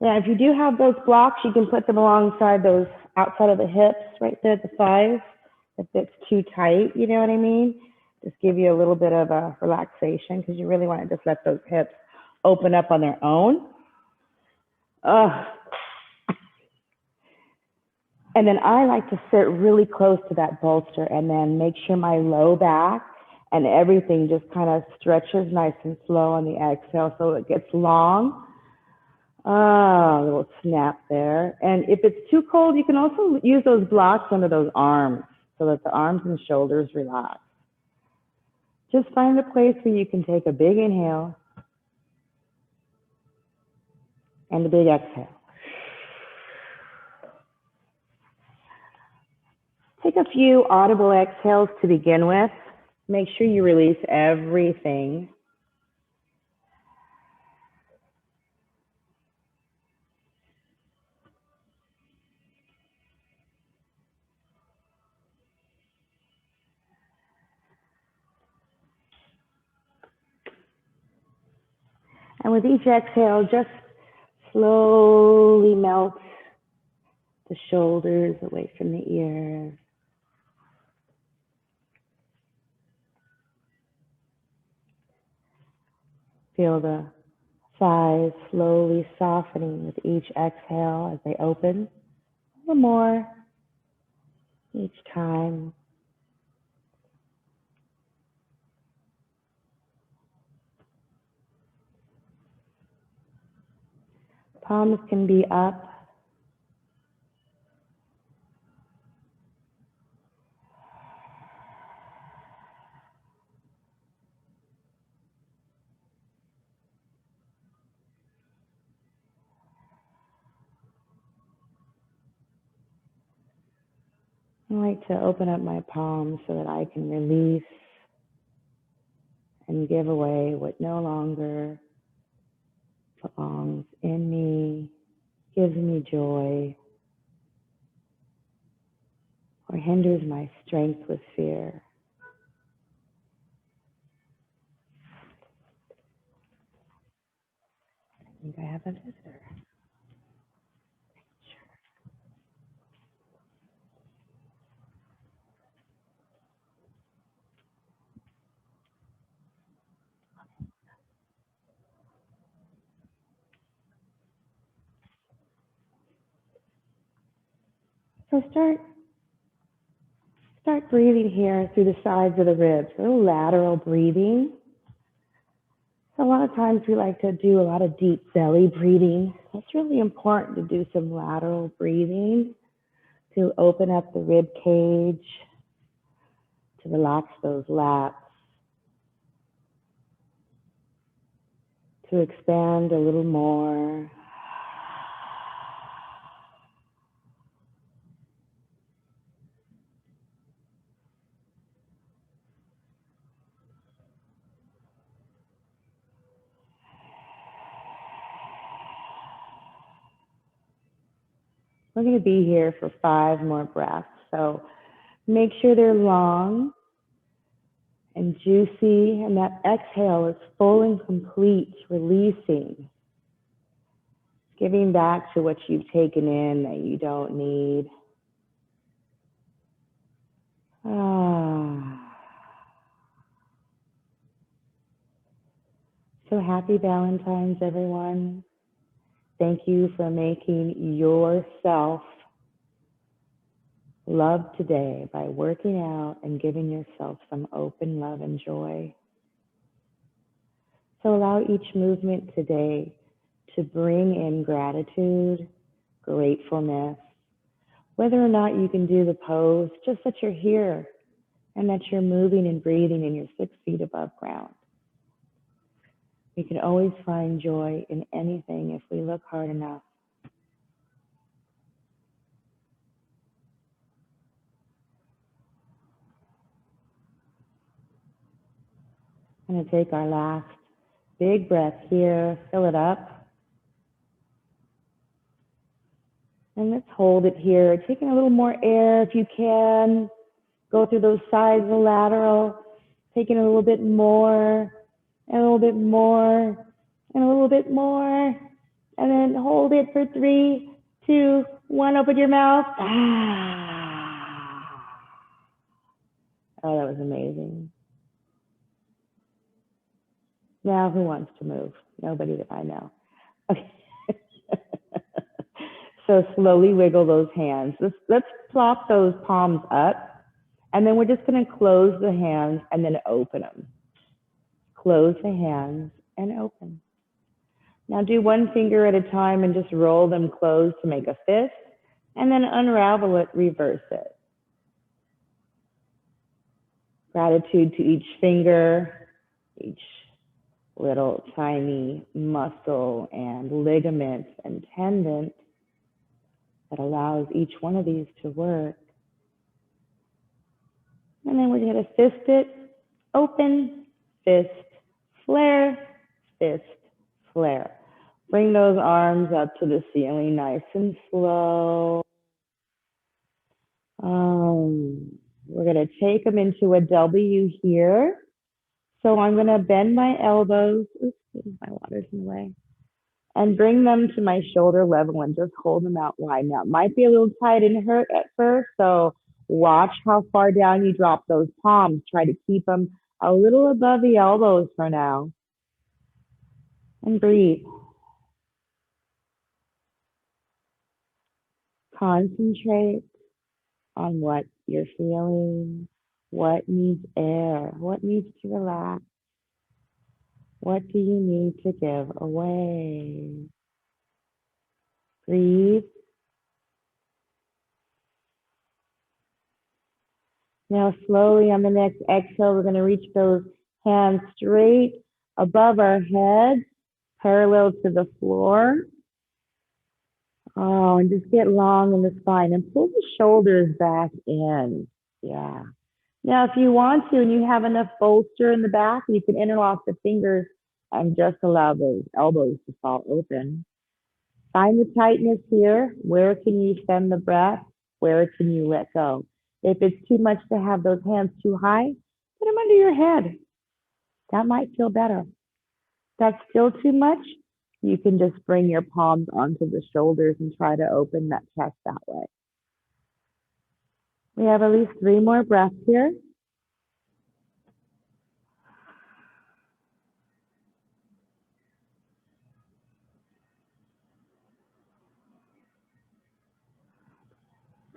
Yeah, if you do have those blocks, you can put them alongside those outside of the hips, right there at the thighs. If it's too tight, you know what I mean? Just give you a little bit of a relaxation because you really want to just let those hips open up on their own. Ugh. And then I like to sit really close to that bolster and then make sure my low back and everything just kind of stretches nice and slow on the exhale so it gets long. Ah, a little snap there. And if it's too cold, you can also use those blocks under those arms so that the arms and shoulders relax. Just find a place where you can take a big inhale and a big exhale. Take a few audible exhales to begin with. Make sure you release everything. And with each exhale, just slowly melt the shoulders away from the ears. Feel the thighs slowly softening with each exhale as they open. A little more each time. Palms can be up. I like to open up my palms so that I can release and give away what no longer belongs in me, gives me joy, or hinders my strength with fear. I think I have a visitor. So start breathing here through the sides of the ribs, a little lateral breathing. So a lot of times we like to do a lot of deep belly breathing. It's really important to do some lateral breathing to open up the rib cage, to relax those lats, to expand a little more. We're going to be here for 5 more breaths. So make sure they're long and juicy, and that exhale is full and complete, releasing, giving back to what you've taken in that you don't need. So happy Valentines, everyone. Thank you for making yourself love today by working out and giving yourself some open love and joy. So allow each movement today to bring in gratitude, gratefulness. Whether or not you can do the pose, just that you're here and that you're moving and breathing and you're 6 feet above ground. We can always find joy in anything if we look hard enough. I'm going to take our last big breath here, fill it up. And let's hold it here. Taking a little more air if you can. Go through those sides of the lateral. Taking a little bit more, and a little bit more, and a little bit more, and And then hold it for 3, 2, 1. Open your mouth. Ah. Oh, that was amazing. Now, who wants to move? Nobody that I know. Okay. So slowly wiggle those hands. Let's plop those palms up, and then we're just going to close the hands and then open them. Close the hands and open. Now do one finger at a time and just roll them closed to make a fist, and then unravel it, reverse it. Gratitude to each finger, each little tiny muscle and ligament and tendon that allows each one of these to work. And then we're going to fist it, open, fist, flare, fist, flare. Bring those arms up to the ceiling nice and slow. We're going to take them into a W here. So I'm going to bend my elbows. Oops, my water's in the way. And bring them to my shoulder level and just hold them out wide. Now, it might be a little tight and hurt at first, so watch how far down you drop those palms. Try to keep them a little above the elbows for now. And breathe. Concentrate on what you're feeling, what needs air, what needs to relax, what do you need to give away. Breathe. Now slowly on the next exhale, we're going to reach those hands straight above our heads, parallel to the floor. Oh, and just get long in the spine and pull the shoulders back in. Yeah. Now, if you want to and you have enough bolster in the back, you can interlock the fingers and just allow those elbows to fall open. Find the tightness here. Where can you send the breath? Where can you let go? If it's too much to have those hands too high, put them under your head. That might feel better. If that's still too much, you can just bring your palms onto the shoulders and try to open that chest that way. We have at least 3 more breaths here.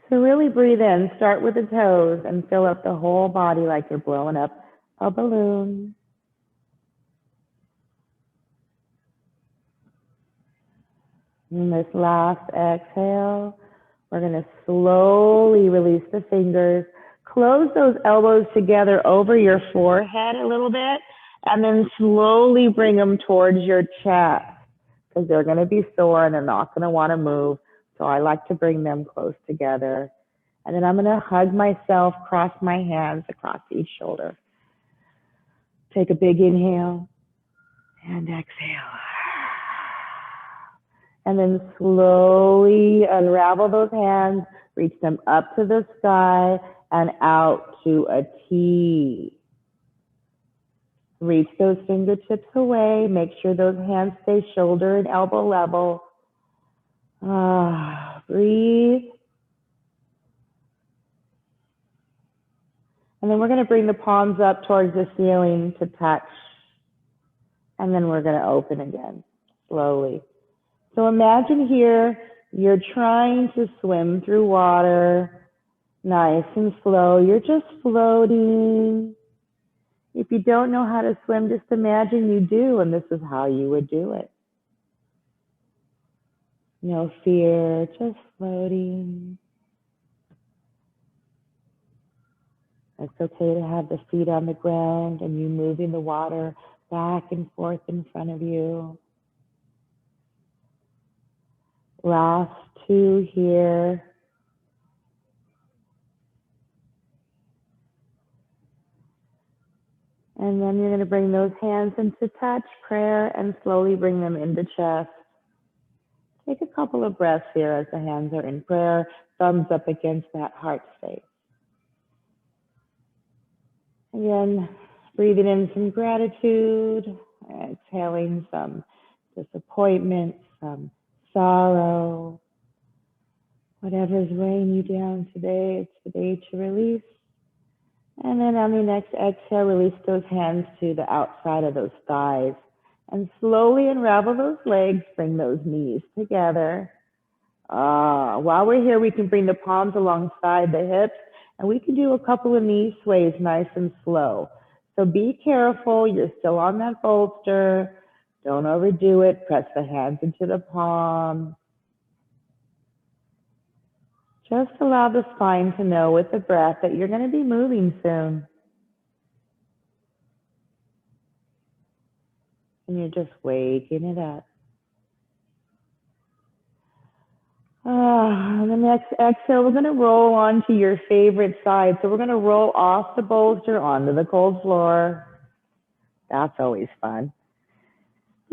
So really breathe in, start with the toes and fill up the whole body like you're blowing up a balloon. And this last exhale, we're going to slowly release the fingers. Close those elbows together over your forehead a little bit, and then slowly bring them towards your chest because they're going to be sore and they're not going to want to move. So I like to bring them close together. And then I'm going to hug myself, cross my hands across each shoulder. Take a big inhale and exhale. And then slowly unravel those hands, reach them up to the sky and out to a T. Reach those fingertips away. Make sure those hands stay shoulder and elbow level. Breathe. And then we're going to bring the palms up towards the ceiling to touch. And then we're going to open again, slowly. So imagine here, you're trying to swim through water, nice and slow. You're just floating. If you don't know how to swim, just imagine you do, and this is how you would do it. No fear, just floating. It's okay to have the feet on the ground and you moving the water back and forth in front of you. Last 2 here. And then you're going to bring those hands into touch, prayer, and slowly bring them into chest. Take a couple of breaths here as the hands are in prayer, thumbs up against that heart space. Again, breathing in some gratitude, exhaling some disappointment, some sorrow. Whatever's weighing you down today, it's the day to release. And then on the next exhale, release those hands to the outside of those thighs. And slowly unravel those legs, bring those knees together. While we're here, we can bring the palms alongside the hips, and we can do a couple of knee sways nice and slow. So be careful, you're still on that bolster. Don't overdo it. Press the hands into the palm. Just allow the spine to know with the breath that you're going to be moving soon. And you're just waking it up. On the next exhale, we're going to roll onto your favorite side. So we're going to roll off the bolster onto the cold floor. That's always fun.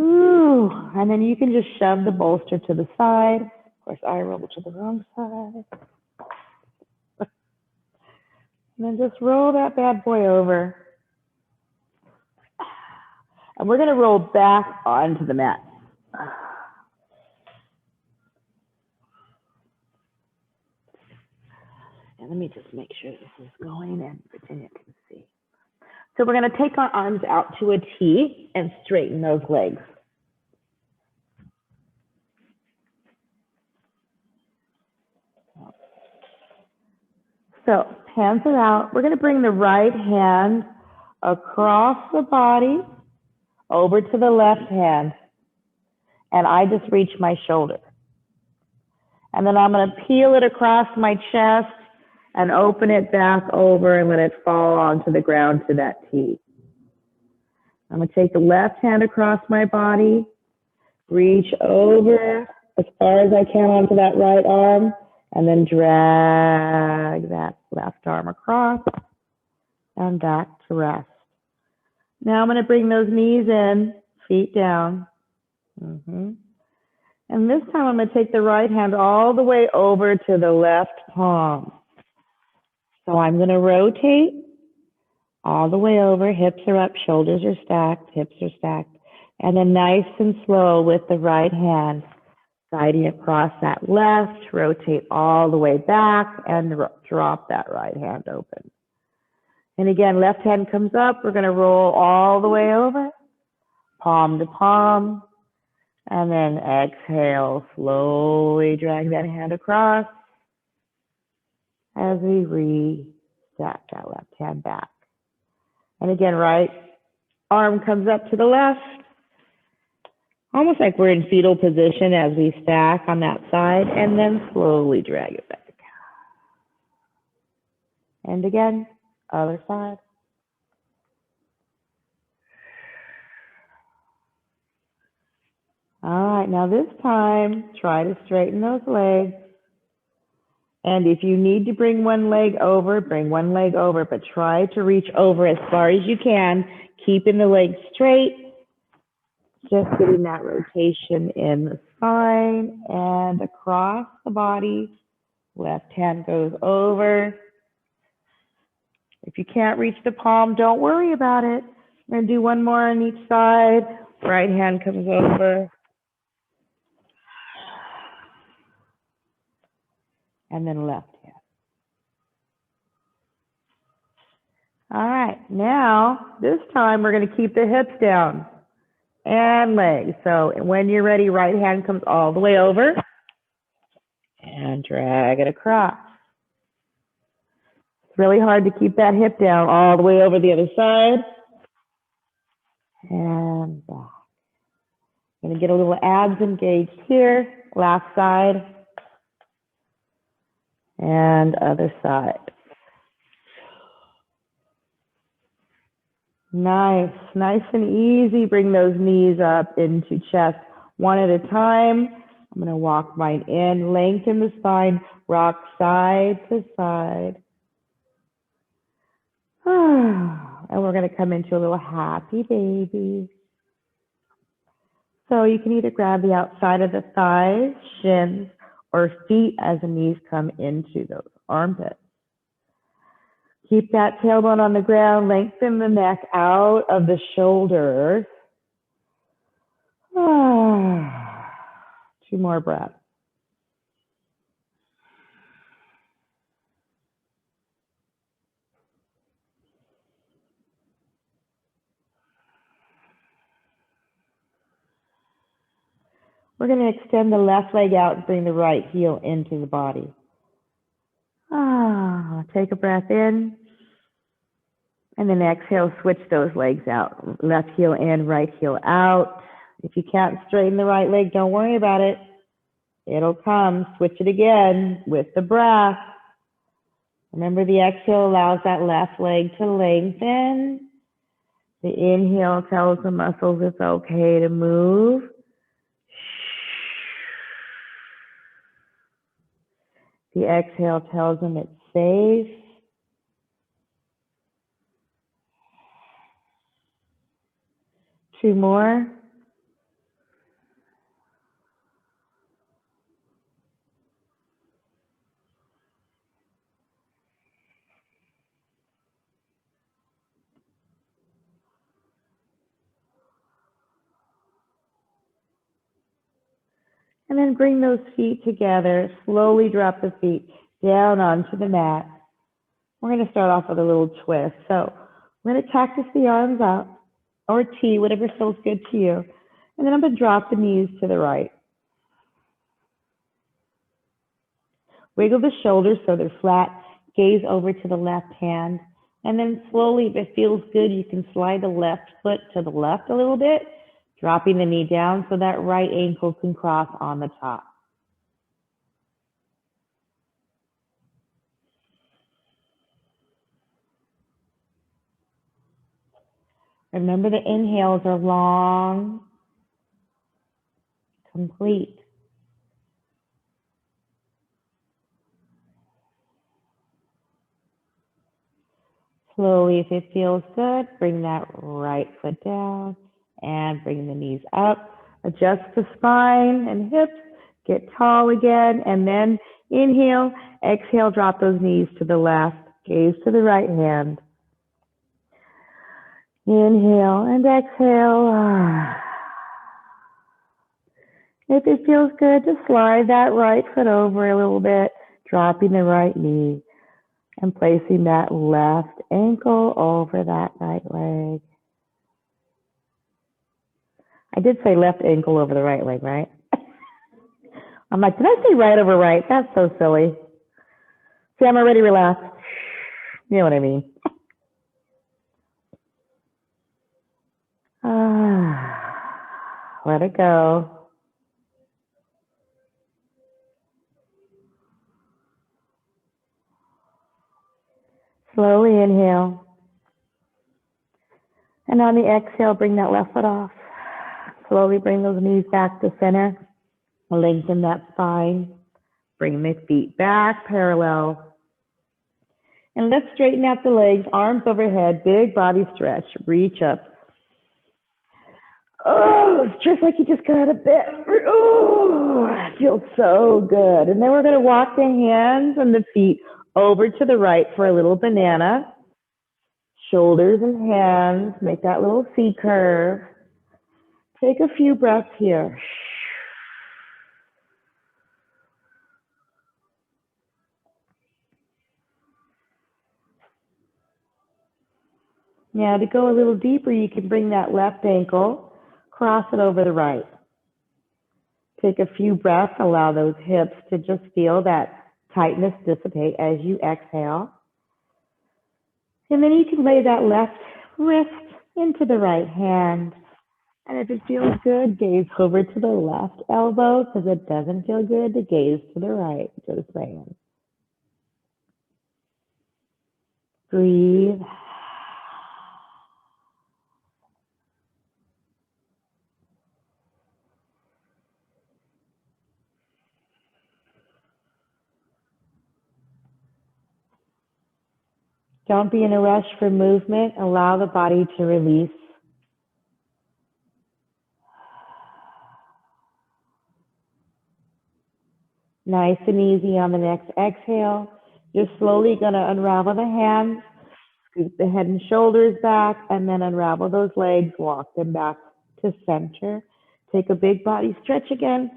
Ooh, and then you can just shove the bolster to the side. Of course, I roll to the wrong side. And then just roll that bad boy over. And we're going to roll back onto the mat. And let me just make sure this is going and Virginia can see. So we're going to take our arms out to a T and straighten those legs. So hands are out. We're going to bring the right hand across the body over to the left hand. And I just reach my shoulder. And then I'm going to peel it across my chest and open it back over and let it fall onto the ground to that T. I'm going to take the left hand across my body, reach over as far as I can onto that right arm, and then drag that left arm across and back to rest. Now I'm going to bring those knees in, feet down. And this time I'm going to take the right hand all the way over to the left palm. So I'm going to rotate all the way over, hips are up, shoulders are stacked, hips are stacked. And then nice and slow with the right hand, guiding across that left, rotate all the way back and drop that right hand open. And again, left hand comes up, we're going to roll all the way over, palm to palm. And then exhale, slowly drag that hand across as we re-stack that left hand back. And again, right arm comes up to the left, almost like we're in fetal position as we stack on that side, and then slowly drag it back. And again, other side. All right, now this time, try to straighten those legs. And if you need to bring one leg over, bring one leg over, but try to reach over as far as you can, keeping the legs straight, just getting that rotation in the spine and across the body. Left hand goes over. If you can't reach the palm, don't worry about it. We're going to do one more on each side. Right hand comes over. And then left hand. All right, now this time we're going to keep the hips down and legs. So when you're ready, right hand comes all the way over and drag it across. It's really hard to keep that hip down all the way over the other side. And back. Going to get a little abs engaged here, last side. And other side. Nice, nice and easy. Bring those knees up into chest one at a time. I'm going to walk mine in, lengthen the spine, rock side to side. And we're going to come into a little happy baby. So you can either grab the outside of the thighs, shins, or feet as the knees come into those armpits. Keep that tailbone on the ground, lengthen the neck out of the shoulders. 2 more breaths. We're going to extend the left leg out and bring the right heel into the body. Take a breath in. And then exhale, switch those legs out. Left heel in, right heel out. If you can't straighten the right leg, don't worry about it. It'll come. Switch it again with the breath. Remember, the exhale allows that left leg to lengthen. The inhale tells the muscles it's okay to move. The exhale tells them it's safe. Two more. And then bring those feet together. Slowly drop the feet down onto the mat. We're going to start off with a little twist. So we're going to cactus the arms up, or T, whatever feels good to you. And then I'm going to drop the knees to the right. Wiggle the shoulders so they're flat. Gaze over to the left hand. And then slowly, if it feels good, you can slide the left foot to the left a little bit, dropping the knee down so that right ankle can cross on the top. Remember, the inhales are long, complete. Slowly, if it feels good, bring that right foot down and bring the knees up. Adjust the spine and hips, get tall again, and then inhale, exhale, drop those knees to the left, gaze to the right hand. Inhale and exhale. If it feels good, just slide that right foot over a little bit, dropping the right knee and placing that left ankle over that right leg. I did say left ankle over the right leg, right? I'm like, did I say right over right? That's so silly. See, I'm already relaxed. You know what I mean. Let it go. Slowly inhale. And on the exhale, bring that left foot off. Slowly bring those knees back to center. Lengthen that spine. Bring the feet back parallel. And let's straighten out the legs, arms overhead, big body stretch. Reach up. Oh, it's just like you just got out of bed. Oh, it feels so good. And then we're going to walk the hands and the feet over to the right for a little banana. Shoulders and hands, make that little C curve. Take a few breaths here. Now to go a little deeper, you can bring that left ankle, cross it over the right. Take a few breaths, allow those hips to just feel that tightness dissipate as you exhale. And then you can lay that left wrist into the right hand. And if it feels good, gaze over to the left elbow, because it doesn't feel good to gaze to the right, just saying. Breathe. Don't be in a rush for movement. Allow the body to release. Nice and easy on the next exhale. You're slowly going to unravel the hands, scoop the head and shoulders back, and then unravel those legs, walk them back to center. Take a big body stretch again.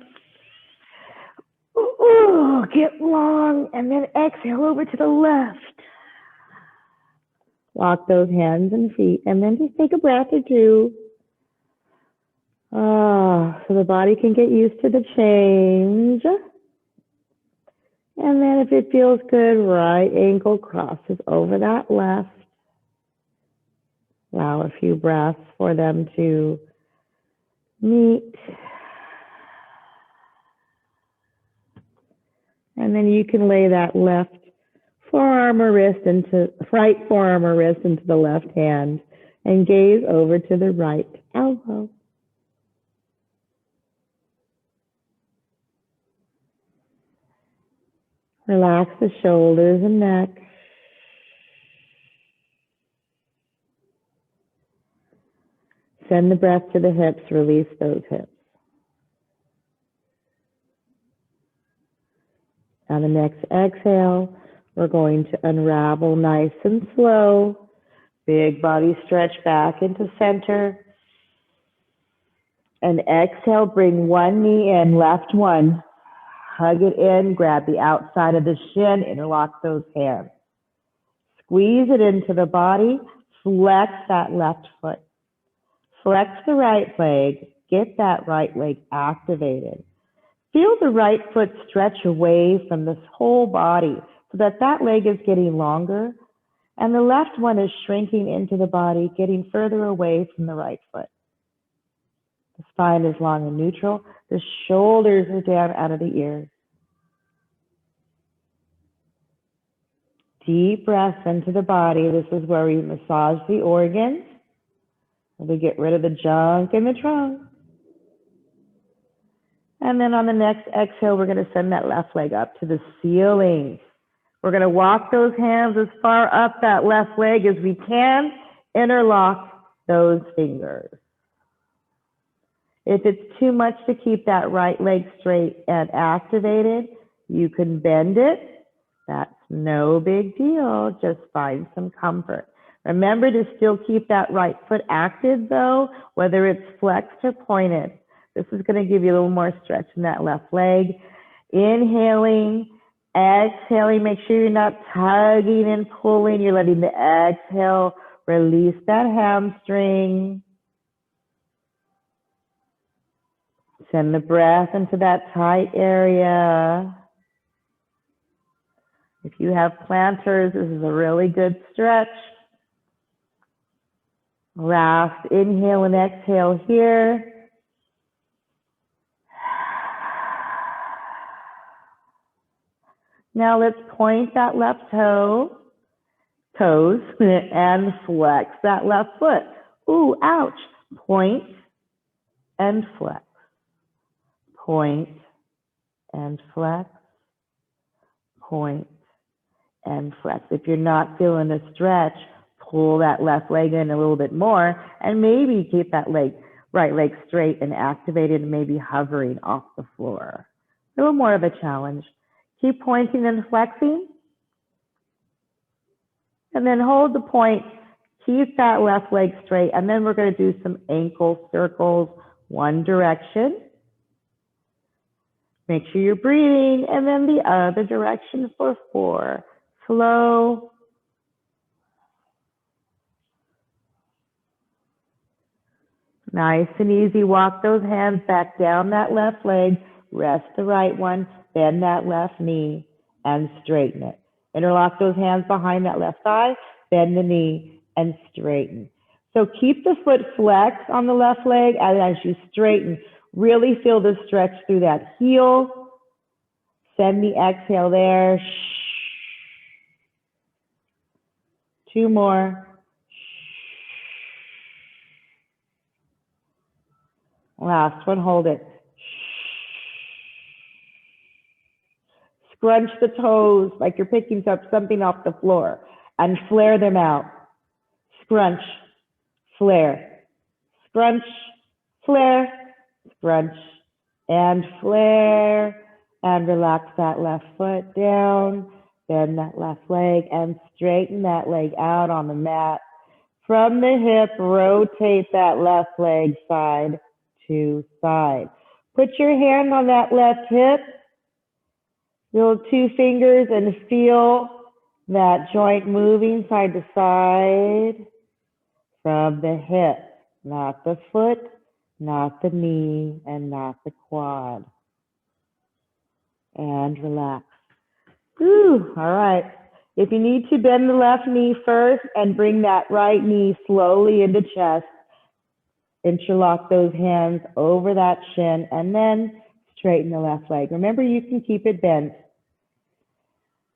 it long, and then exhale over to the left. Lock those hands and feet, and then just take a breath or two. So the body can get used to the change. And then if it feels good, right ankle crosses over that left. Allow a few breaths for them to meet. And then you can lay that left forearm or wrist into, right forearm or wrist into the left hand and gaze over to the right elbow. Relax the shoulders and neck. Send the breath to the hips, release those hips. On the next exhale, we're going to unravel nice and slow. Big body stretch back into center. And exhale, bring one knee in, left one. Hug it in, grab the outside of the shin, interlock those hands. Squeeze it into the body, flex that left foot. Flex the right leg, get that right leg activated. Feel the right foot stretch away from this whole body so that that leg is getting longer and the left one is shrinking into the body, getting further away from the right foot. The spine is long and neutral. The shoulders are down out of the ears. Deep breaths into the body. This is where we massage the organs. We get rid of the junk in the trunk. And then on the next exhale, we're going to send that left leg up to the ceiling. We're going to walk those hands as far up that left leg as we can. Interlock those fingers. If it's too much to keep that right leg straight and activated, you can bend it. That's no big deal. Just find some comfort. Remember to still keep that right foot active though, whether it's flexed or pointed. This is going to give you a little more stretch in that left leg. Inhaling, exhaling. Make sure you're not tugging and pulling. You're letting the exhale release that hamstring. Send the breath into that tight area. If you have planters, this is a really good stretch. Last inhale and exhale here. Now let's point that left toes, and flex that left foot. Ooh, ouch. Point and flex. Point and flex. Point and flex. If you're not feeling a stretch, pull that left leg in a little bit more and maybe keep that right leg straight and activated and maybe hovering off the floor. A little more of a challenge. Keep pointing and flexing. And then hold the point. Keep that left leg straight. And then we're going to do some ankle circles, one direction. Make sure you're breathing. And then the other direction for 4. Slow. Nice and easy. Walk those hands back down that left leg. Rest the right one. Bend that left knee and straighten it. Interlock those hands behind that left thigh. Bend the knee and straighten. So keep the foot flexed on the left leg, and as you straighten, really feel the stretch through that heel. Send the exhale there. 2 more. Last one, hold it. Scrunch the toes like you're picking up something off the floor and flare them out. Scrunch, flare, scrunch, flare, scrunch, and flare. And relax that left foot down, bend that left leg, and straighten that leg out on the mat. From the hip, rotate that left leg side to side. Put your hand on that left hip. Your 2 fingers and feel that joint moving side to side from the hip, not the foot, not the knee, and not the quad. And relax. Whew, all right. If you need to, bend the left knee first and bring that right knee slowly into chest. Interlock those hands over that shin and then straighten the left leg. Remember, you can keep it bent.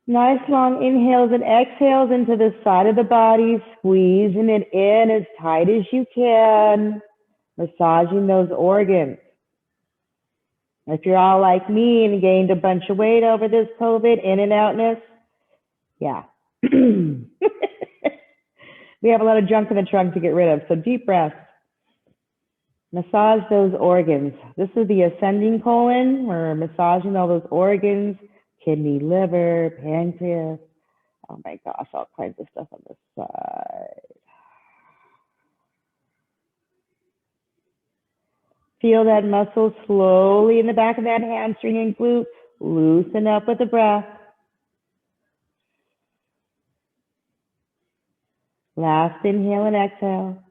Nice long inhales and exhales into the side of the body, squeezing it in as tight as you can, massaging those organs. If you're all like me and gained a bunch of weight over this COVID in and outness, yeah. We have a lot of junk in the trunk to get rid of, so deep breath. Massage those organs. This is the ascending colon. We're massaging all those organs, kidney, liver, pancreas. Oh my gosh, all kinds of stuff on this side. Feel that muscle slowly in the back of that hamstring and glute. Loosen up with the breath. Last inhale and exhale.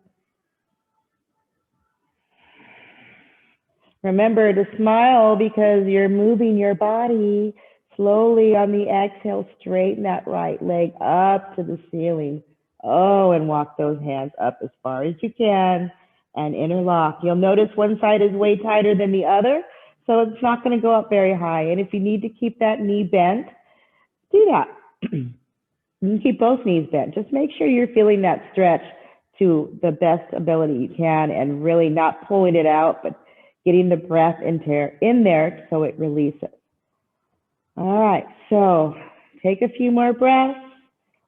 Remember to smile because you're moving your body slowly on the exhale. Straighten that right leg up to the ceiling. Oh, and walk those hands up as far as you can and interlock. You'll notice one side is way tighter than the other, so it's not going to go up very high. And if you need to keep that knee bent, do that. You can keep both knees bent. Just make sure you're feeling that stretch to the best ability you can and really not pulling it out, but getting the breath in there so it releases. All right, so take a few more breaths,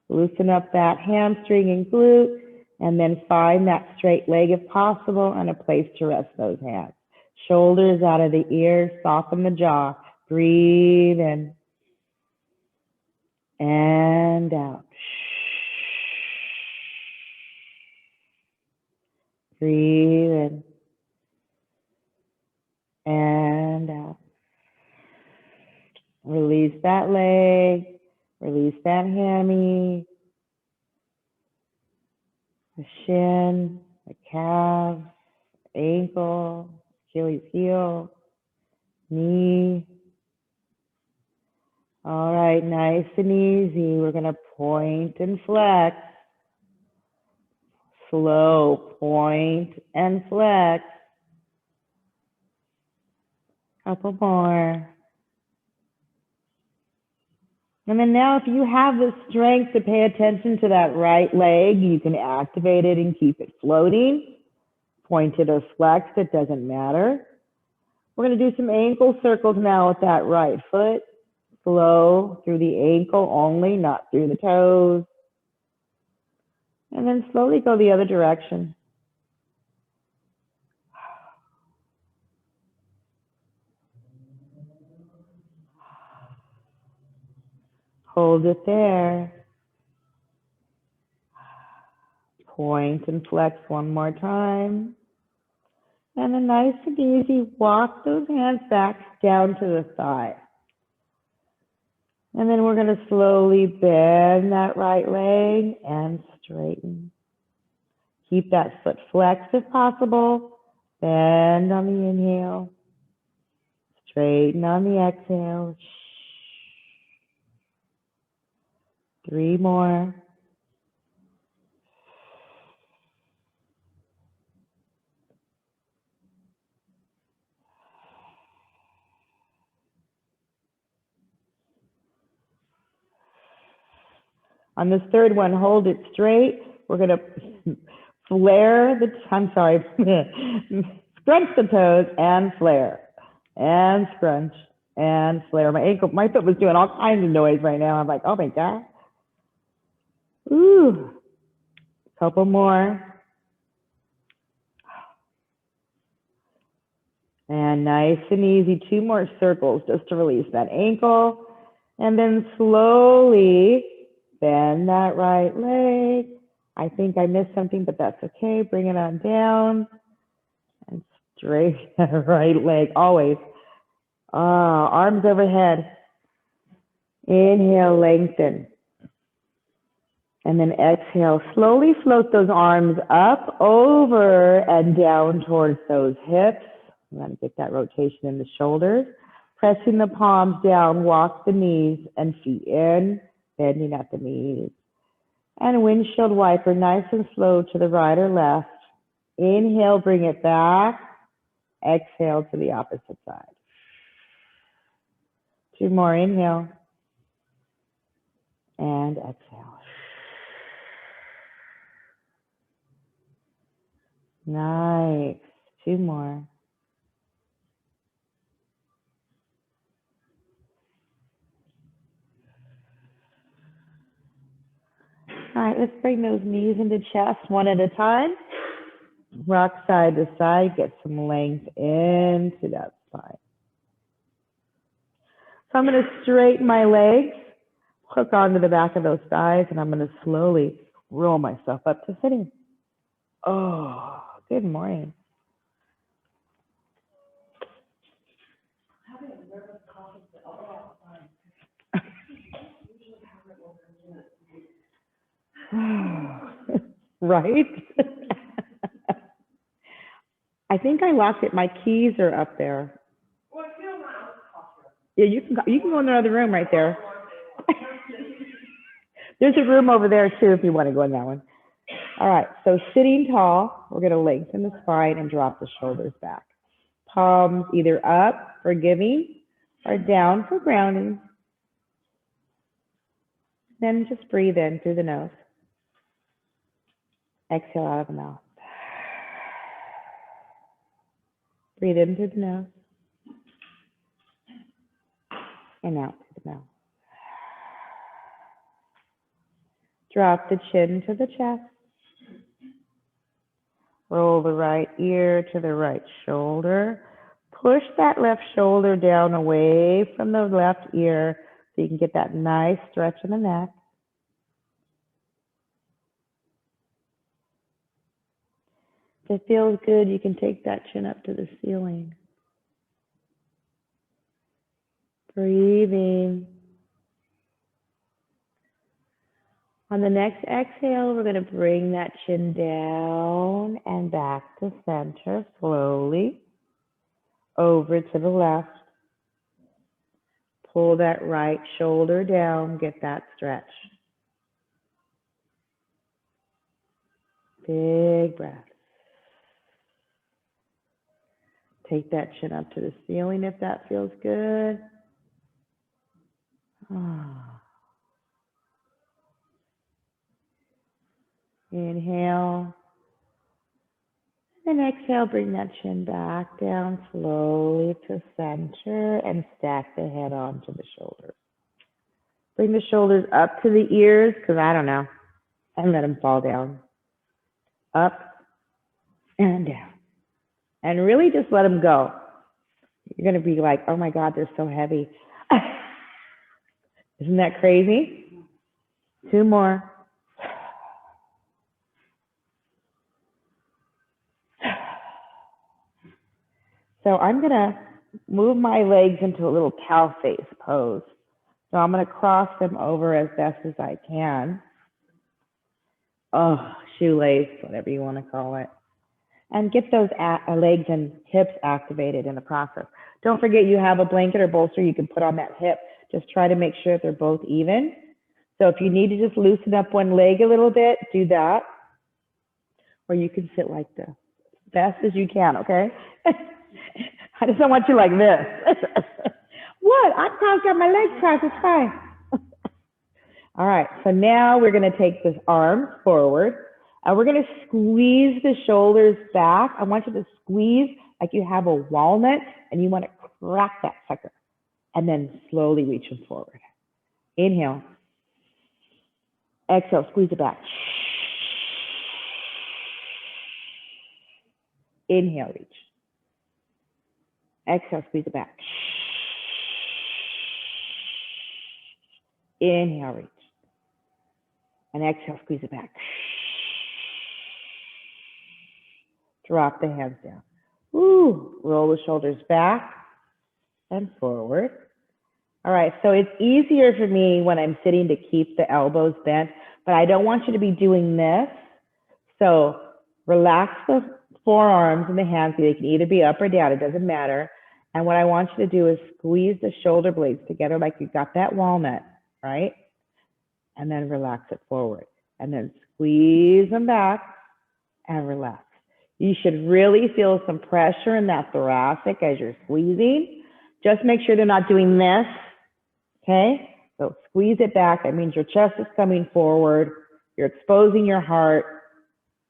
loosen up that hamstring and glute, and then find that straight leg if possible and a place to rest those hands. Shoulders out of the ears, soften the jaw. Breathe in and out. Breathe in and out. Release that leg, release that hammy, the shin, the calf, ankle, Achilles heel, knee. All right, nice and easy. We're going to point and flex. Slow, point and flex. Couple more. And then now if you have the strength to pay attention to that right leg, you can activate it and keep it floating. Pointed or flexed, it doesn't matter. We're going to do some ankle circles now with that right foot. Flow through the ankle only, not through the toes. And then slowly go the other direction. Hold it there. Point and flex one more time. And then nice and easy, walk those hands back down to the thigh. And then we're going to slowly bend that right leg and straighten. Keep that foot flexed if possible. Bend on the inhale. Straighten on the exhale. 3 more. On this third one, hold it straight. We're going to flare the, scrunch the toes and flare. And scrunch and flare. My foot was doing all kinds of noise right now. I'm like, oh my God. Ooh. Couple more. And nice and easy, 2 more circles just to release that ankle. And then slowly bend that right leg. I think I missed something, but that's okay. Bring it on down. And straight that right leg, always. Arms overhead. Inhale, lengthen. And then exhale, slowly float those arms up, over, and down towards those hips. I'm going to get that rotation in the shoulders. Pressing the palms down, walk the knees and feet in, bending at the knees. And windshield wiper, nice and slow to the right or left. Inhale, bring it back. Exhale to the opposite side. 2 more, inhale. And exhale. Nice. 2 more. All right, let's bring those knees into chest one at a time. Rock side to side, get some length into that spine. So I'm going to straighten my legs, hook onto the back of those thighs, and I'm going to slowly roll myself up to sitting. Oh, good morning. Right? I think I locked it. My keys are up there. Yeah, you can go in the other room right there. There's a room over there too if you want to go in that one. All right, so sitting tall, we're going to lengthen the spine and drop the shoulders back. Palms either up for giving or down for grounding. Then just breathe in through the nose. Exhale out of the mouth. Breathe in through the nose. And out through the mouth. Drop the chin to the chest. Roll the right ear to the right shoulder. Push that left shoulder down away from the left ear so you can get that nice stretch in the neck. If it feels good, you can take that chin up to the ceiling. Breathing. On the next exhale, we're going to bring that chin down and back to center slowly. Over to the left. Pull that right shoulder down, get that stretch. Big breath. Take that chin up to the ceiling if that feels good. Inhale. And exhale, bring that chin back down slowly to center and stack the head onto the shoulders. Bring the shoulders up to the ears, because I don't know, and let them fall down. Up and down. And really just let them go. You're going to be like, oh my God, they're so heavy. Isn't that crazy? 2 more. So I'm going to move my legs into a little cow face pose. So I'm going to cross them over as best as I can. Oh, shoelace, whatever you want to call it. And get those legs and hips activated in the process. Don't forget you have a blanket or bolster you can put on that hip. Just try to make sure that they're both even. So if you need to just loosen up one leg a little bit, do that. Or you can sit like this, best as you can, okay? I just don't want you like this. What? I've got my legs crossed, it's fine. All right, so now we're gonna take this arm forward and we're gonna squeeze the shoulders back. I want you to squeeze like you have a walnut and you wanna crack that sucker. And then slowly reach them forward. Inhale. Exhale, squeeze it back. Inhale, reach. Exhale, squeeze it back. Inhale, reach. And exhale, squeeze it back. Drop the hands down. Ooh, roll the shoulders back and forward. All right, so it's easier for me when I'm sitting to keep the elbows bent, but I don't want you to be doing this. So relax the forearms and the hands. They can either be up or down, it doesn't matter. And what I want you to do is squeeze the shoulder blades together like you've got that walnut, right? And then relax it forward. And then squeeze them back and relax. You should really feel some pressure in that thoracic as you're squeezing. Just make sure they're not doing this, okay? So squeeze it back. That means your chest is coming forward. You're exposing your heart,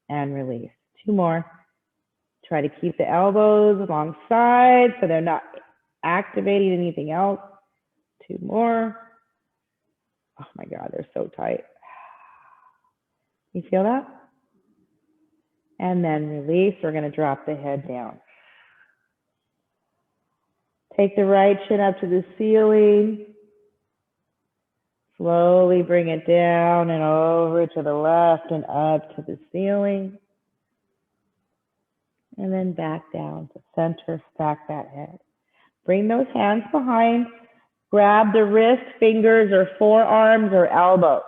and release. 2 more. Try to keep the elbows alongside so they're not activating anything else. 2 more. Oh my God, they're so tight. You feel that? And then release. We're going to drop the head down. Take the right chin up to the ceiling. Slowly bring it down and over to the left and up to the ceiling. And then back down to center, stack that head. Bring those hands behind. Grab the wrist, fingers, or forearms or elbows.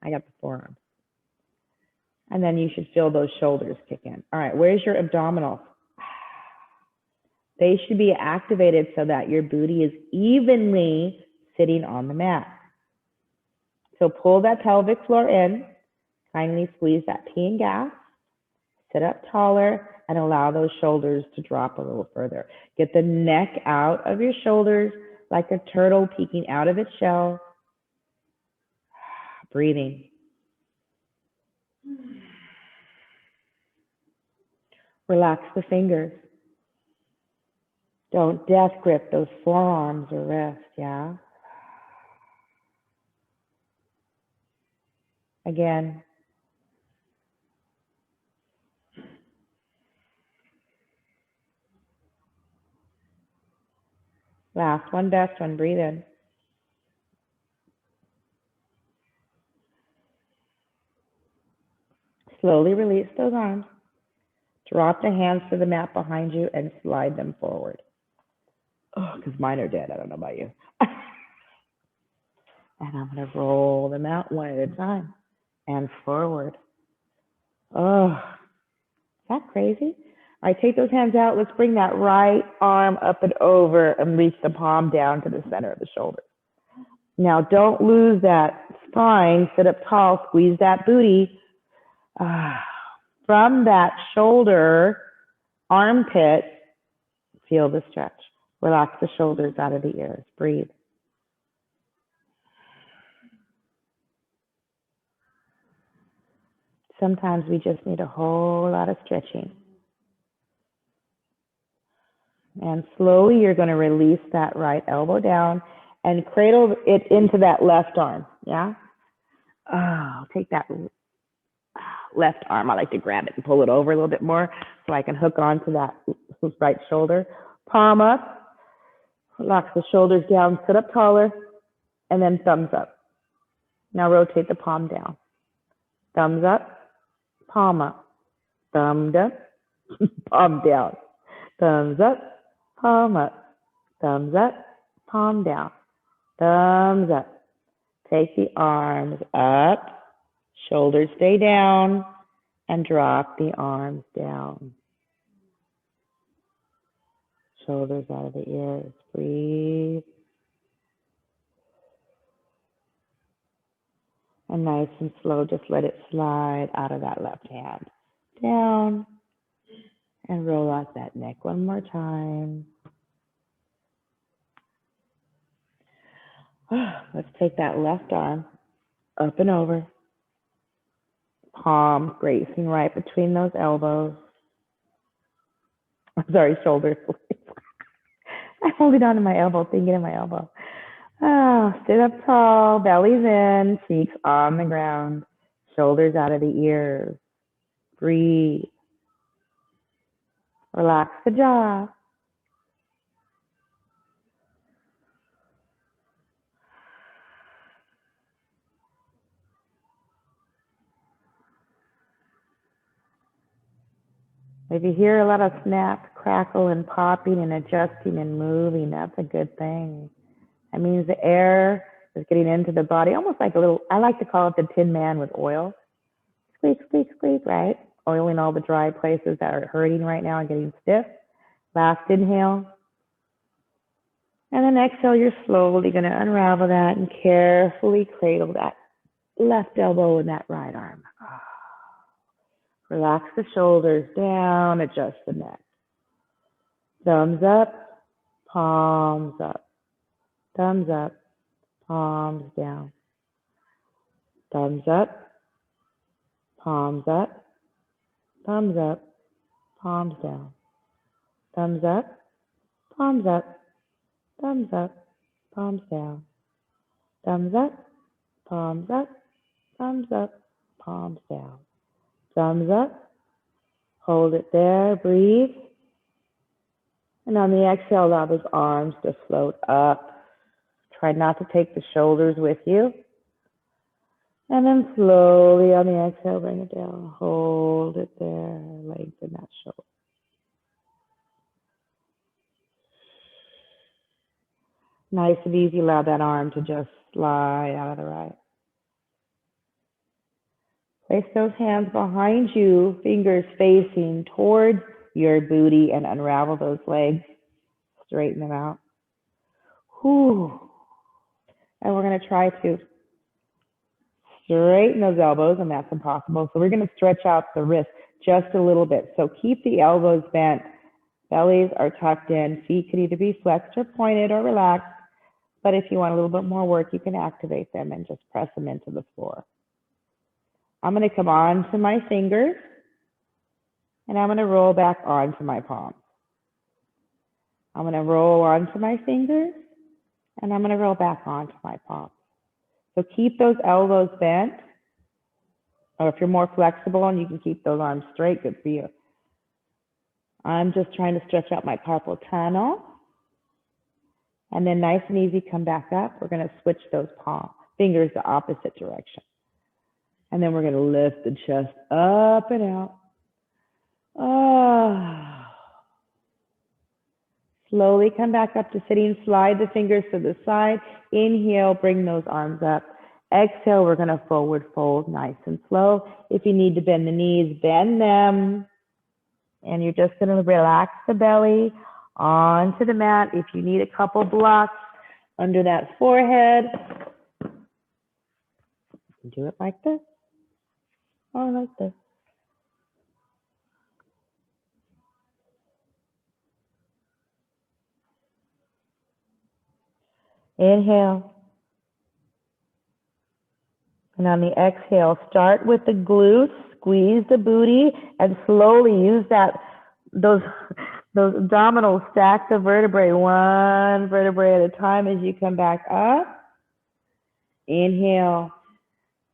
I got the forearms. And then you should feel those shoulders kick in. All right, where's your abdominals? They should be activated so that your booty is evenly sitting on the mat. So pull that pelvic floor in. Kindly squeeze that P and gas. Sit up taller and allow those shoulders to drop a little further. Get the neck out of your shoulders like a turtle peeking out of its shell. Breathing. Relax the fingers. Don't death grip those forearms or wrists, yeah? Again. Last one, best one, breathe in. Slowly release those arms. Drop the hands to the mat behind you and slide them forward. Oh, because mine are dead. I don't know about you. And I'm going to roll them out one at a time and forward. Oh, is that crazy? All right, take those hands out. Let's bring that right arm up and over and reach the palm down to the center of the shoulder. Now, don't lose that spine. Sit up tall. Squeeze that booty. From that shoulder, armpit, feel the stretch. Relax the shoulders out of the ears. Breathe. Sometimes we just need a whole lot of stretching. And slowly you're going to release that right elbow down and cradle it into that left arm. Yeah? Oh, take that left arm. I like to grab it and pull it over a little bit more so I can hook onto that right shoulder. Palm up. Relax the shoulders down. Sit up taller. And then thumbs up. Now rotate the palm down. Thumbs up. Palm up. Thumb up. Palm down. Thumbs up. Palm up. Thumbs up. Palm down. Thumbs up. Take the arms up. Shoulders stay down. And drop the arms down. Shoulders out of the ears. Breathe. And nice and slow, just let it slide out of that left hand. Down. And roll out that neck one more time. Let's take that left arm up and over. Palm gracing right between those elbows. I'm sorry, shoulders. I'm holding on to my elbow, thinking of my elbow. Sit up tall, belly's in, cheeks on the ground, shoulders out of the ears. Breathe. Relax the jaw. If you hear a lot of snap, crackle and popping and adjusting and moving. That's a good thing. That means the air is getting into the body, almost like a little, I like to call it the Tin Man with oil. Squeak, squeak, squeak, right? Oiling all the dry places that are hurting right now and getting stiff. Last inhale. And then exhale, you're slowly going to unravel that and carefully cradle that left elbow and that right arm. Relax the shoulders down, adjust the neck. Thumbs up, palms up. Thumbs up, palms down. Thumbs up, palms up. Thumbs up, palms down. Thumbs up, palms up. Thumbs up, palms down. Thumbs up, palms up. Thumbs up, palms down. Thumbs up. Hold it there, breathe. And on the exhale, allow those arms to float up. Try not to take the shoulders with you. And then slowly on the exhale, bring it down. Hold it there, lengthen that shoulder. Nice and easy, allow that arm to just slide out of the right. Place those hands behind you, fingers facing towards your booty, and unravel those legs. Straighten them out. Whew. And we're going to try to straighten those elbows, and that's impossible. So we're going to stretch out the wrist just a little bit. So keep the elbows bent. Bellies are tucked in. Feet could either be flexed or pointed or relaxed. But if you want a little bit more work, you can activate them and just press them into the floor. I'm going to come on to my fingers, and I'm going to roll back onto my palms. I'm going to roll onto my fingers, and I'm going to roll back onto my palms. So keep those elbows bent. Or if you're more flexible and you can keep those arms straight, good for you. I'm just trying to stretch out my carpal tunnel. And then nice and easy, come back up. We're going to switch those fingers the opposite direction. And then we're going to lift the chest up and out. Slowly come back up to sitting. Slide the fingers to the side. Inhale, bring those arms up. Exhale, we're going to forward fold nice and slow. If you need to bend the knees, bend them. And you're just going to relax the belly onto the mat. If you need a couple blocks under that forehead, you can do it like this or like this. Inhale. And on the exhale, start with the glutes, squeeze the booty, and slowly use those abdominals, stack the vertebrae, one vertebrae at a time as you come back up. Inhale.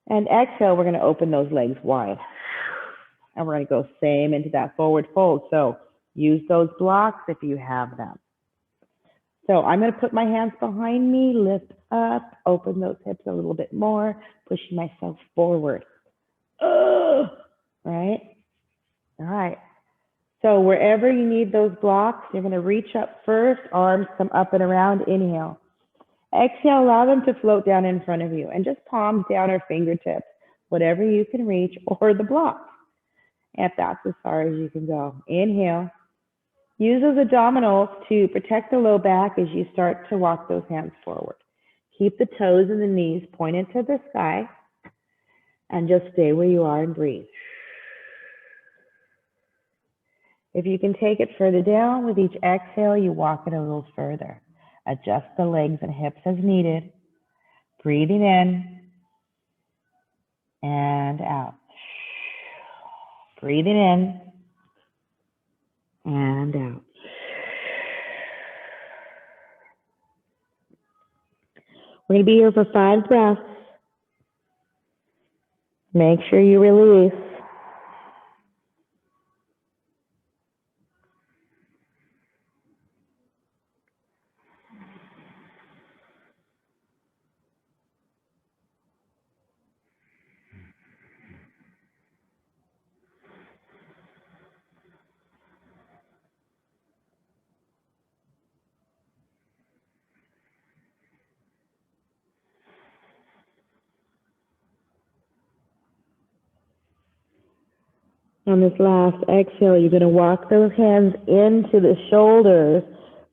And exhale, we're going to open those legs wide. And we're going to go same into that forward fold. So use those blocks if you have them. So I'm going to put my hands behind me, lift up, open those hips a little bit more, pushing myself forward. Right? All right. So wherever you need those blocks, you're going to reach up first, arms come up and around, inhale. Exhale, allow them to float down in front of you, and just palms down or fingertips, whatever you can reach, or the blocks, if that's as far as you can go. Inhale. Use those abdominals to protect the low back as you start to walk those hands forward. Keep the toes and the knees pointed to the sky, and just stay where you are and breathe. If you can take it further down, with each exhale, you walk it a little further. Adjust the legs and hips as needed. Breathing in and out. Breathing in and out. We're going to be here for 5 breaths. Make sure you release. On this last exhale, you're going to walk those hands into the shoulders.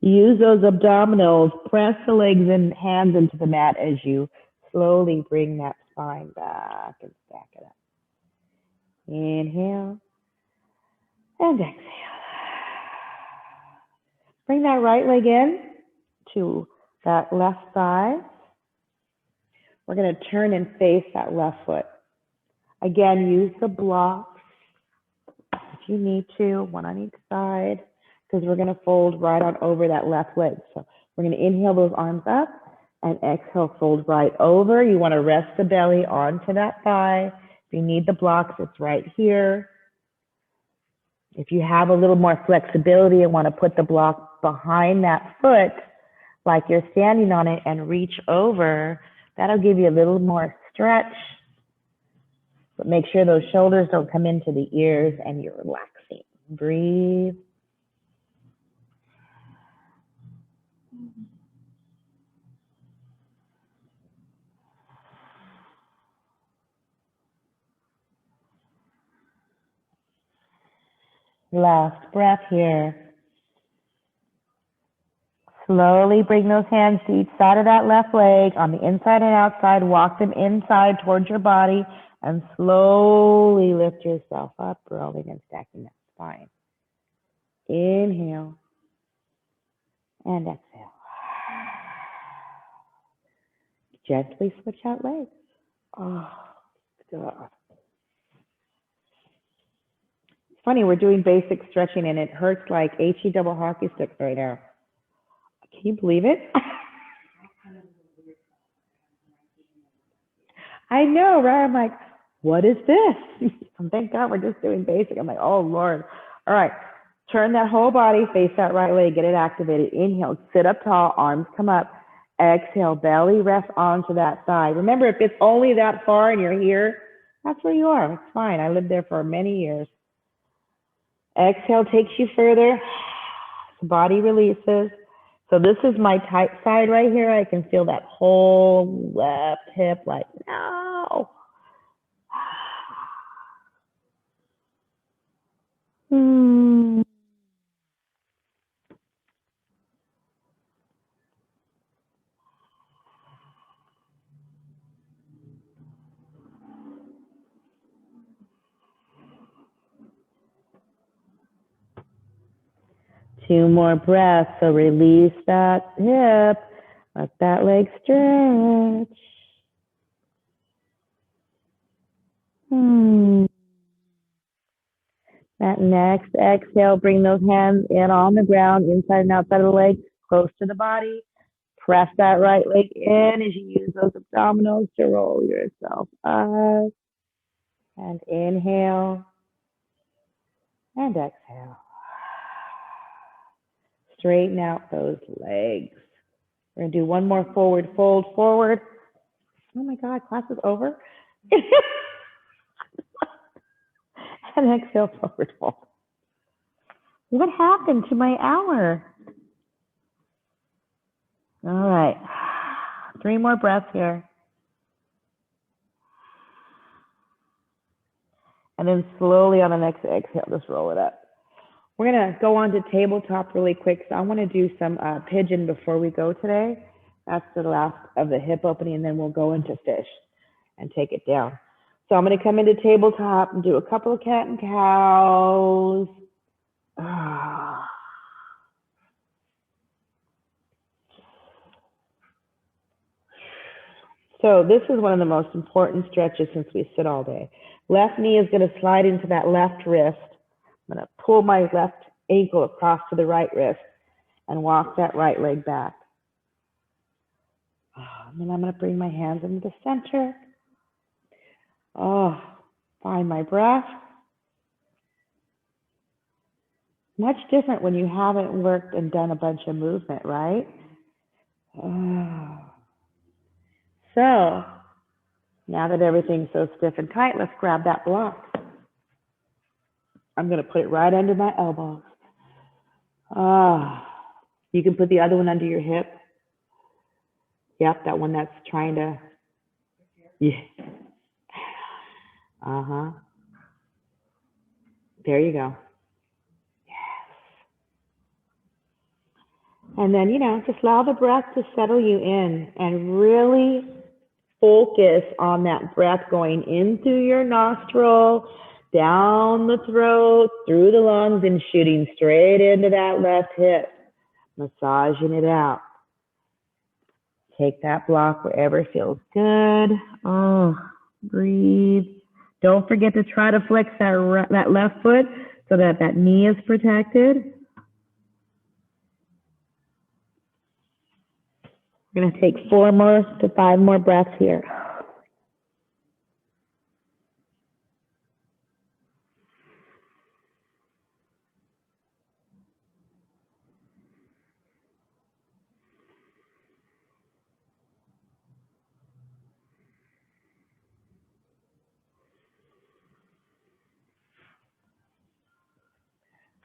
Use those abdominals. Press the legs and hands into the mat as you slowly bring that spine back and stack it up. Inhale and exhale. Bring that right leg in to that left thigh. We're going to turn and face that left foot. Again, use the blocks if you need to, one on each side, because we're going to fold right on over that left leg. So we're going to inhale those arms up and exhale, fold right over. You want to rest the belly onto that thigh. If you need the blocks, it's right here. If you have a little more flexibility and want to put the block behind that foot, like you're standing on it and reach over, that'll give you a little more stretch. But make sure those shoulders don't come into the ears and you're relaxing. Breathe. Last breath here. Slowly bring those hands to each side of that left leg on the inside and outside. Walk them inside towards your body and slowly lift yourself up, rolling and stacking that spine. Inhale and exhale. Gently switch out legs. Oh, God. It's funny, we're doing basic stretching and it hurts like HE double hockey sticks right now. Can you believe it? I know, right? I'm like, what is this? Thank God we're just doing basic. I'm like, oh, Lord. All right. Turn that whole body, face that right leg, get it activated. Inhale, sit up tall, arms come up. Exhale, belly rest onto that thigh. Remember, if it's only that far and you're here, that's where you are. It's fine. I lived there for many years. Exhale takes you further. The body releases. So this is my tight side right here. I can feel that whole left hip like, no. Two more breaths. So release that hip. Let that leg stretch. That next exhale, bring those hands in on the ground, inside and outside of the leg, close to the body. Press that right leg in as you use those abdominals to roll yourself up. And inhale and exhale. Straighten out those legs. We're going to do one more forward fold, forward. Oh my God, class is over. And exhale, forward fold. What happened to my hour? All right. 3 more breaths here. And then slowly on the next exhale, just roll it up. We're going to go on to tabletop really quick. So I want to do some pigeon before we go today. That's the last of the hip opening, and then we'll go into fish and take it down. So I'm going to come into tabletop and do a couple of cat and cows. So this is one of the most important stretches since we sit all day. Left knee is going to slide into that left wrist. I'm going to pull my left ankle across to the right wrist and walk that right leg back. And then I'm going to bring my hands into the center. Find my breath. Much different when you haven't worked and done a bunch of movement, right? So now that everything's so stiff and tight, let's grab that block. I'm going to put it right under my elbows. You can put the other one under your hip. Yep, that one that's trying to, yeah. There you go. And then, just allow the breath to settle you in and really focus on that breath going in through your nostril, down the throat, through the lungs, and shooting straight into that left hip, massaging it out. Take that block wherever feels good. Oh, breathe. Don't forget to try to flex that left foot so that that knee is protected. We're going to take 4 more to 5 more breaths here.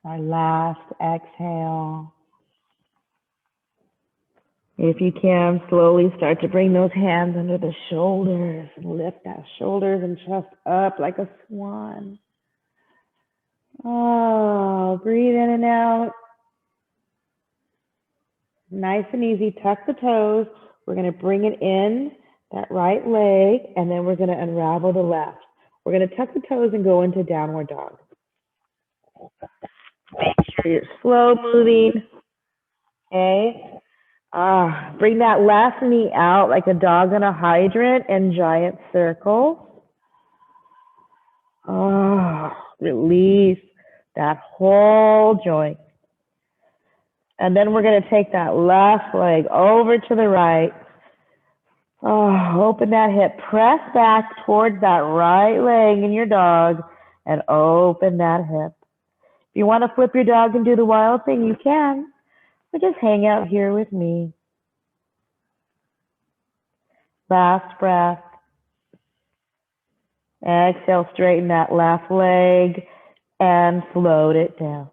Our last exhale. If you can, slowly start to bring those hands under the shoulders and lift that shoulders and chest up like a swan. Oh, breathe in and out. Nice and easy. Tuck the toes. We're going to bring it in, that right leg, and then we're going to unravel the left. We're going to tuck the toes and go into downward dog. Make sure you're slow moving. Okay. Bring that left knee out like a dog on a hydrant and giant circles. Release that whole joint. And then we're going to take that left leg over to the right. Open that hip. Press back towards that right leg in your dog and open that hip. If you want to flip your dog and do the wild thing, you can. But just hang out here with me. Last breath. Exhale, straighten that left leg and float it down.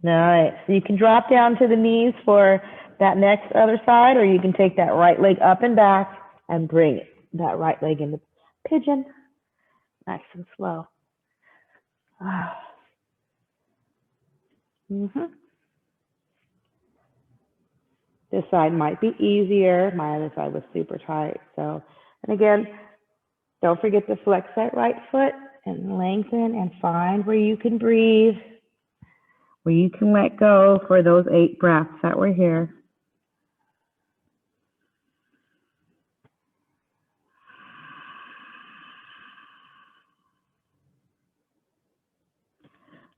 Nice. So you can drop down to the knees for that next other side, or you can take that right leg up and back and bring that right leg into pigeon. Nice and slow. This side might be easier. My other side was super tight. So, and again, don't forget to flex that right foot and lengthen and find where you can breathe, where you can let go for those 8 breaths that were here.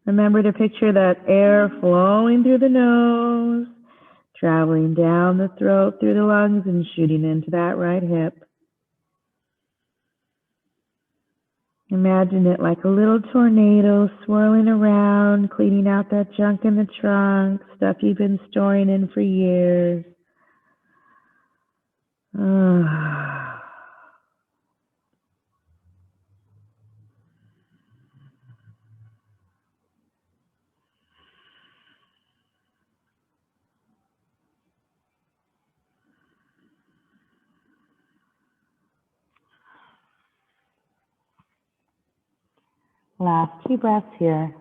Remember to picture that air flowing through the nose, traveling down the throat through the lungs and shooting into that right hip. Imagine it like a little tornado swirling around, cleaning out that junk in the trunk, stuff you've been storing in for years. Last 2 breaths here.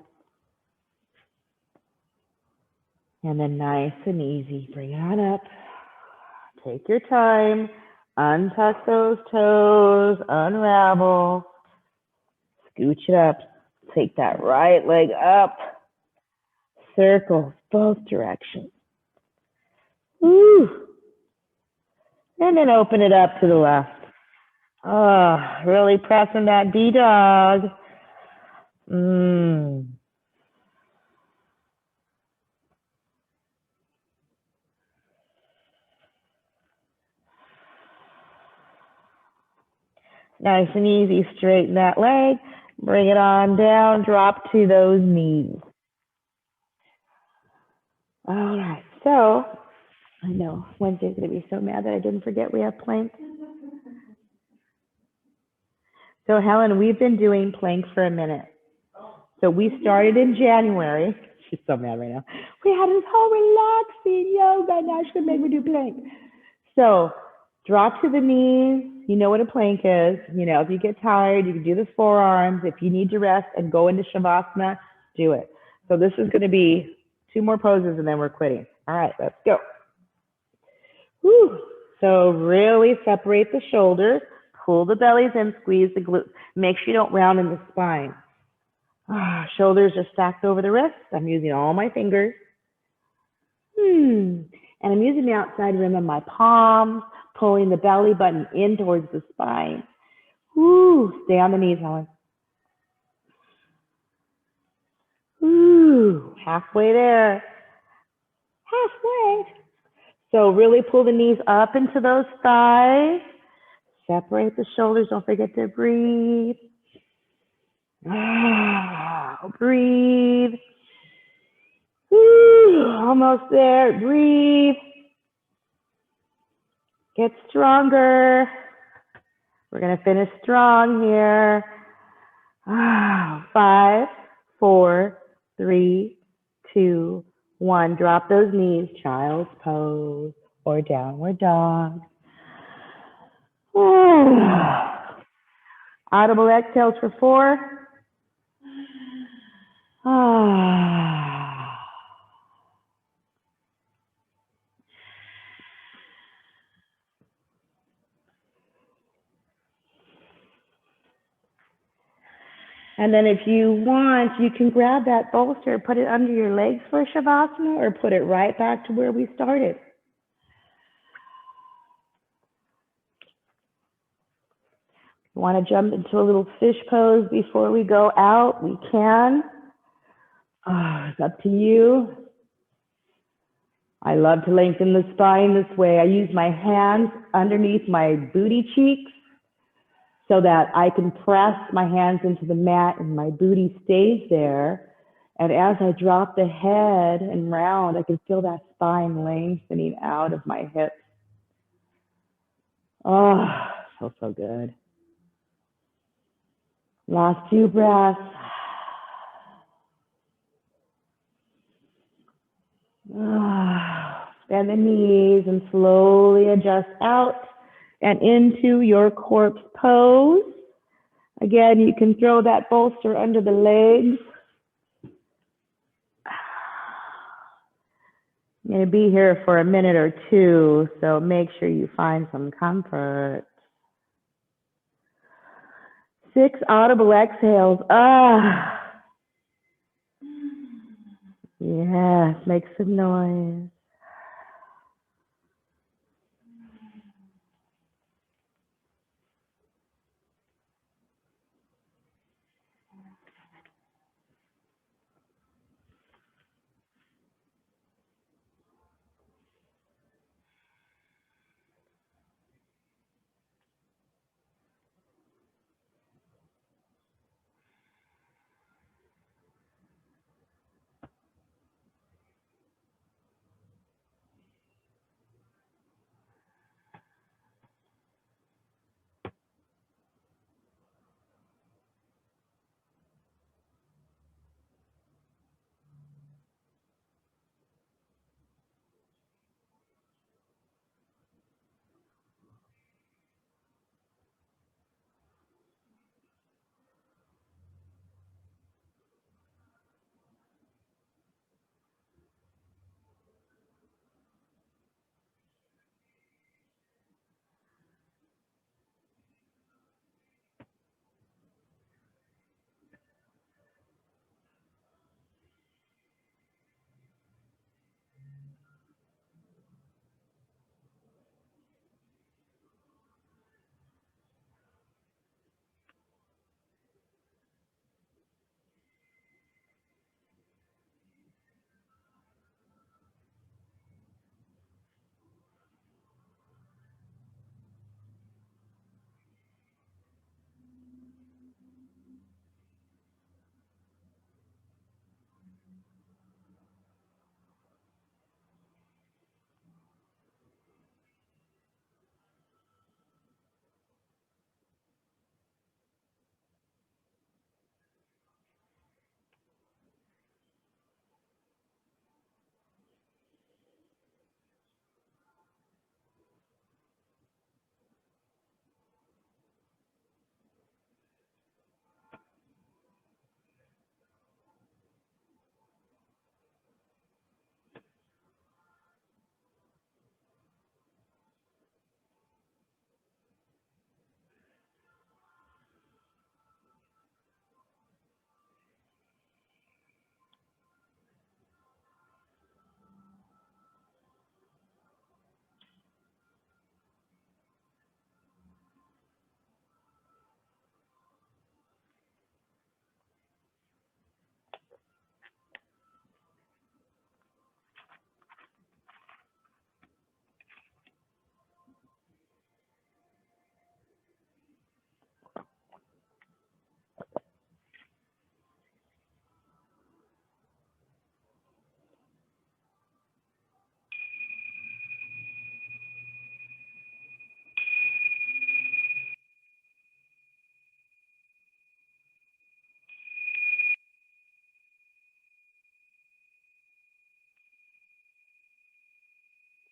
And then nice and easy, bring it on up. Take your time. Untuck those toes, unravel. Scooch it up. Take that right leg up. Circle both directions. Woo. And then open it up to the left. Really pressing that D-dog. Nice and easy, straighten that leg, bring it on down, drop to those knees. All right, so I know Wednesday's going to be so mad that I didn't forget we have plank. So Helen, we've been doing plank for a minute. So we started in January. She's so mad right now. We had this whole relaxing yoga, now she's going to make me do plank. So Drop to the knees. You know what a plank is. You know, if you get tired, you can do the forearms. If you need to rest and go into Shavasana, do it. So this is going to be 2 more poses and then we're quitting. All right, let's go. Whew. So really separate the shoulders, pull the bellies in, squeeze the glutes. Make sure you don't round in the spine. Shoulders are stacked over the wrists. I'm using all my fingers. And I'm using the outside rim of my palms, pulling the belly button in towards the spine. Woo. Stay on the knees, Helen. Woo. Halfway there. Halfway. So really pull the knees up into those thighs. Separate the shoulders. Don't forget to breathe. Breathe. Woo. Almost there. Breathe. Get stronger. We're going to finish strong here. 5, 4, 3, 2, 1. Drop those knees. Child's pose or downward dog. Audible exhales for 4. And then if you want, you can grab that bolster, put it under your legs for Shavasana, or put it right back to where we started. You want to jump into a little fish pose before we go out? We can. It's up to you. I love to lengthen the spine this way. I use my hands underneath my booty cheeks so that I can press my hands into the mat and my booty stays there. And as I drop the head and round, I can feel that spine lengthening out of my hips. Oh, so good. Last 2 breaths. Bend the knees and slowly adjust out and into your corpse pose. Again, you can throw that bolster under the legs. I'm going to be here for a minute or 2, so make sure you find some comfort. 6 audible exhales. Yes, make some noise.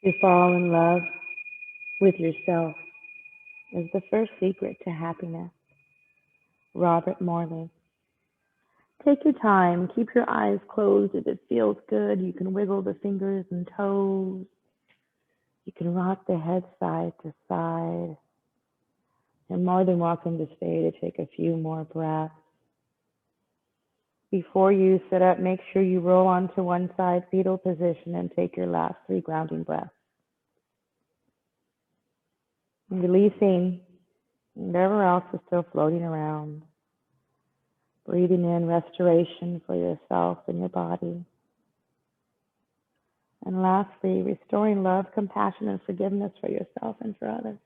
To fall in love with yourself is the first secret to happiness. Robert Morley. Take your time. Keep your eyes closed if it feels good. You can wiggle the fingers and toes. You can rock the head side to side. You're more than welcome to stay to take a few more breaths. Before you sit up, make sure you roll onto one side, fetal position, and take your last 3 grounding breaths. And releasing whatever else is still floating around. Breathing in restoration for yourself and your body. And lastly, restoring love, compassion, and forgiveness for yourself and for others.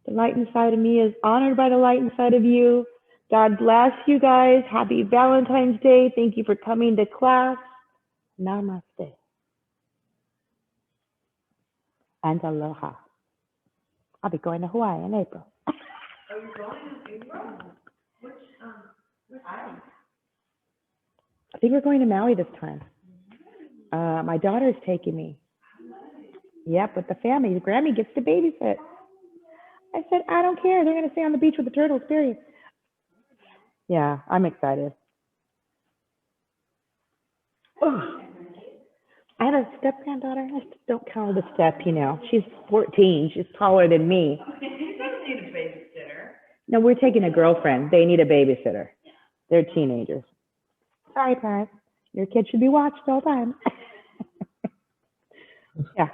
The light inside of me is honored by the light inside of you. God bless you guys. Happy Valentine's Day. Thank you for coming to class. Namaste. And aloha. I'll be going to Hawaii in April. Are you going in April? Which island? I think we're going to Maui this time. My daughter's taking me. Yep, with the family. The Grammy gets to babysit. I said, I don't care. They're going to stay on the beach with the turtles, period. Yeah, I'm excited. Oh, I have a step-granddaughter. I don't count the step, you know. She's 14. She's taller than me. You don't need a babysitter. No, we're taking a girlfriend. They need a babysitter. They're teenagers. Sorry, parents. Your kid should be watched all the time. Yeah.